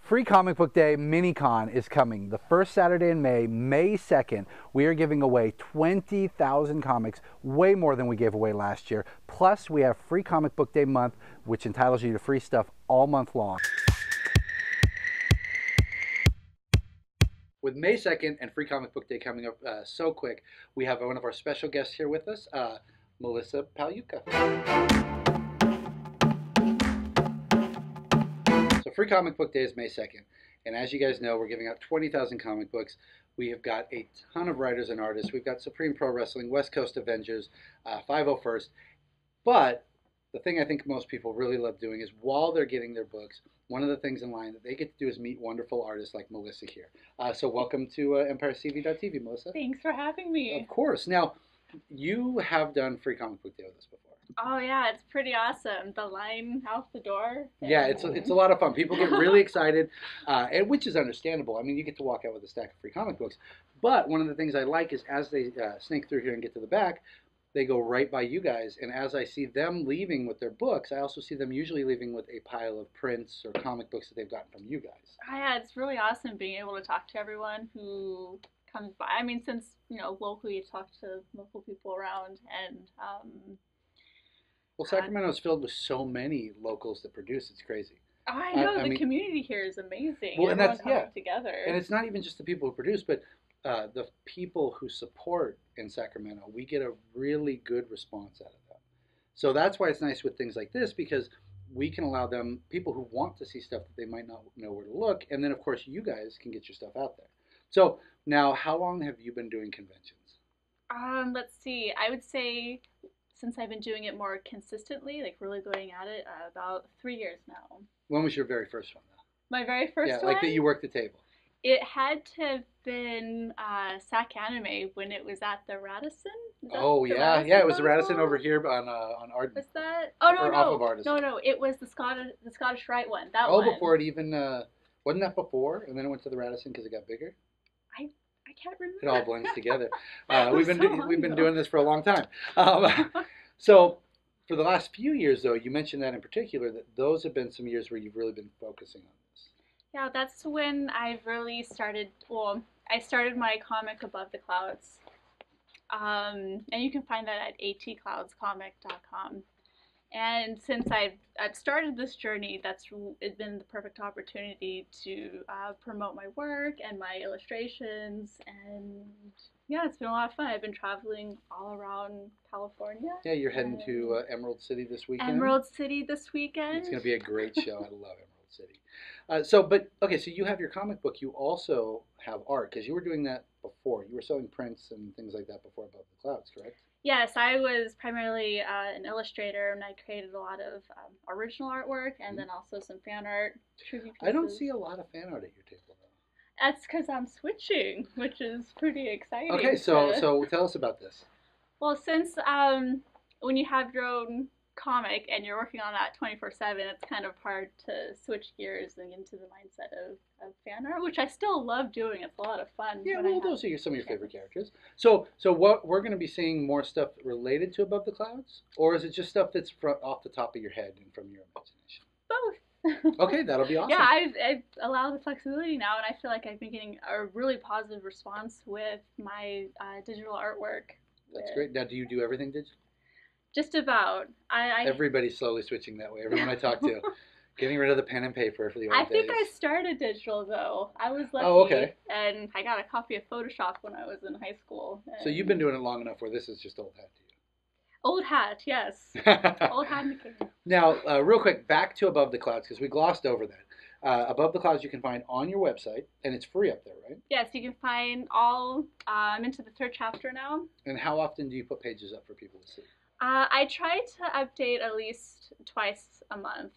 Free Comic Book Day Mini-Con is coming the first Saturday in May, May 2nd. We are giving away 20,000 comics, way more than we gave away last year. Plus, we have Free Comic Book Day month, which entitles you to free stuff all month long. With May 2nd and Free Comic Book Day coming up so quick, we have one of our special guests here with us, Melissa Pagluica. So Free Comic Book Day is May 2nd, and as you guys know, we're giving out 20,000 comic books. We have got a ton of writers and artists. We've got Supreme Pro Wrestling, West Coast Avengers, 501st. But the thing I think most people really love doing is while they're getting their books, one of the things in line that they get to do is meet wonderful artists like Melissa here. So welcome to EmpireCV.tv, Melissa. Thanks for having me. Of course. Now, you have done Free Comic Book Day with us before. Oh yeah, it's pretty awesome. The line out the door. Yeah, it's a lot of fun. People get really excited, and which is understandable. I mean, you get to walk out with a stack of free comic books. But one of the things I like is as they snake through here and get to the back, they go right by you guys. And as I see them leaving with their books, I also see them usually leaving with a pile of prints or comic books that they've gotten from you guys. Yeah, it's really awesome being able to talk to everyone who comes by. I mean, since, you know, locally you talk to local people around, and well, Sacramento is filled with so many locals that produce. It's crazy. I know, the community here is amazing. Well, and everyone that's, coming together. And it's not even just the people who produce, but the people who support in Sacramento. We get a really good response out of them. So that's why it's nice with things like this, because we can allow them, people who want to see stuff that they might not know where to look, and then of course you guys can get your stuff out there. So now, how long have you been doing conventions? Let's see. I would say since I've been doing it more consistently, like really going at it, about 3 years now. When was your very first one, though? My very first one? Yeah, like that you worked the table. It had to have been Sac Anime when it was at the Radisson. Oh yeah, yeah, it was the Radisson over here on Arden. Was that? Oh no, off of Arden. No, it was the Scottish Rite one. That one. Oh, before it even wasn't that before, and then it went to the Radisson because it got bigger. I can't remember. It all blends together. We've been doing this for a long time. So for the last few years, though, you mentioned that in particular, that those have been some years where you've really been focusing on this. Yeah, that's when I've really started. Well, I started my comic Above the Clouds, and you can find that at atcloudscomic.com. And since I've started this journey, it's been the perfect opportunity to promote my work and my illustrations, and yeah, it's been a lot of fun. I've been traveling all around California. Yeah, you're heading to Emerald City this weekend. Emerald City this weekend. It's going to be a great show. I love Emerald City. So you have your comic book. You also have art, because you were doing that before. You were selling prints and things like that before Above the Clouds, correct? Yes, I was primarily an illustrator, and I created a lot of original artwork, and then also some fan art. I don't see a lot of fan art at your table, though. That's because I'm switching, which is pretty exciting. Okay, so tell us about this. Well, since when you have your own comic and you're working on that 24/7, it's kind of hard to switch gears and get into the mindset of fan art, which I still love doing. It's a lot of fun. Yeah, well, those are some of your favorite characters. So what we're going to be seeing more stuff related to Above the Clouds, or is it just stuff that's off the top of your head and from your imagination? Both. Okay, that'll be awesome. Yeah, I've allowed the flexibility now, and I feel like I've been getting a really positive response with my digital artwork. That's great. Now, do you do everything digital? Just about. Everybody's slowly switching that way. Everyone I talk to, getting rid of the pen and paper for the old days. I think I started digital, though. I was lucky. Oh, okay. And I got a copy of Photoshop when I was in high school. So you've been doing it long enough where this is just old hat to you. Old hat, yes. Old hat in the game. Now, real quick, back to Above the Clouds, because we glossed over that. Above the Clouds you can find on your website, and it's free up there, right? Yes, you can find all, I'm into the 3rd chapter now. And how often do you put pages up for people to see? I try to update at least twice a month.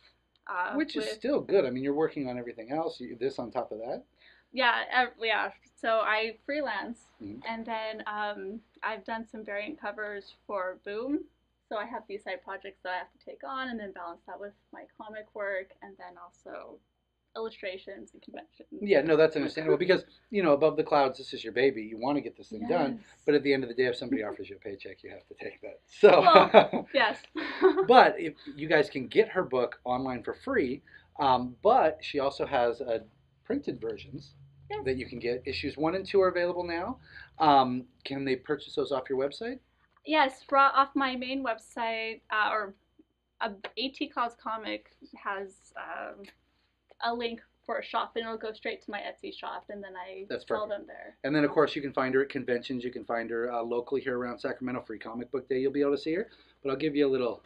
Which is still good. I mean, you're working on everything else. This on top of that? Yeah, yeah. So I freelance, and then I've done some variant covers for Boom. So I have these side projects that I have to take on, and then balance that with my comic work, and then also illustrations and conventions. Yeah, no, that's understandable, because, you know, Above the Clouds, this is your baby. You want to get this thing done, but at the end of the day, if somebody offers you a paycheck, you have to take that. So, well, yes. But if you guys can get her book online for free, But she also has printed versions Yes. that you can get. Issues 1 and 2 are available now. Can they purchase those off your website? Yes, off my main website, or AT Clouds Comic has a link for a shop, and it'll go straight to my Etsy shop, and then I That's sell perfect. them there. And then, of course, you can find her at conventions. You can find her locally here around Sacramento. Free Comic Book Day, you'll be able to see her. But I'll give you a little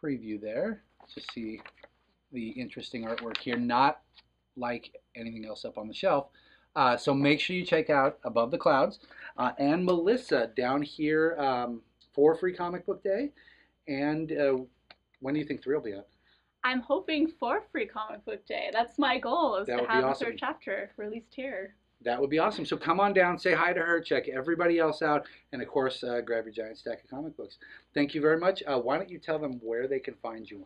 preview there to see the interesting artwork here, not like anything else up on the shelf. So make sure you check out Above the Clouds and Melissa down here for Free Comic Book Day. And when do you think 3 will be out? I'm hoping for Free Comic Book Day. That's my goal, is That to would be have the awesome. 3rd chapter released here. That would be awesome. So come on down, say hi to her, check everybody else out, and of course, grab your giant stack of comic books. Thank you very much. Why don't you tell them where they can find you?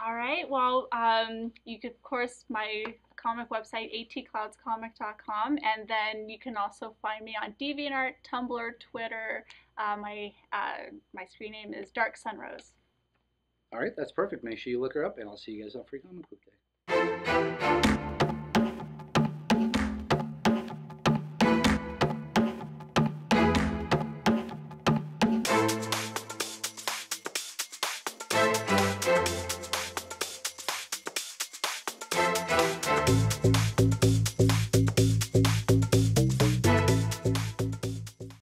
All right. Well, you could, of course, my comic website, atcloudscomic.com, and then you can also find me on DeviantArt, Tumblr, Twitter. My screen name is Dark Sunrose. All right, that's perfect. Make sure you look her up, and I'll see you guys on Free Comic Book Day.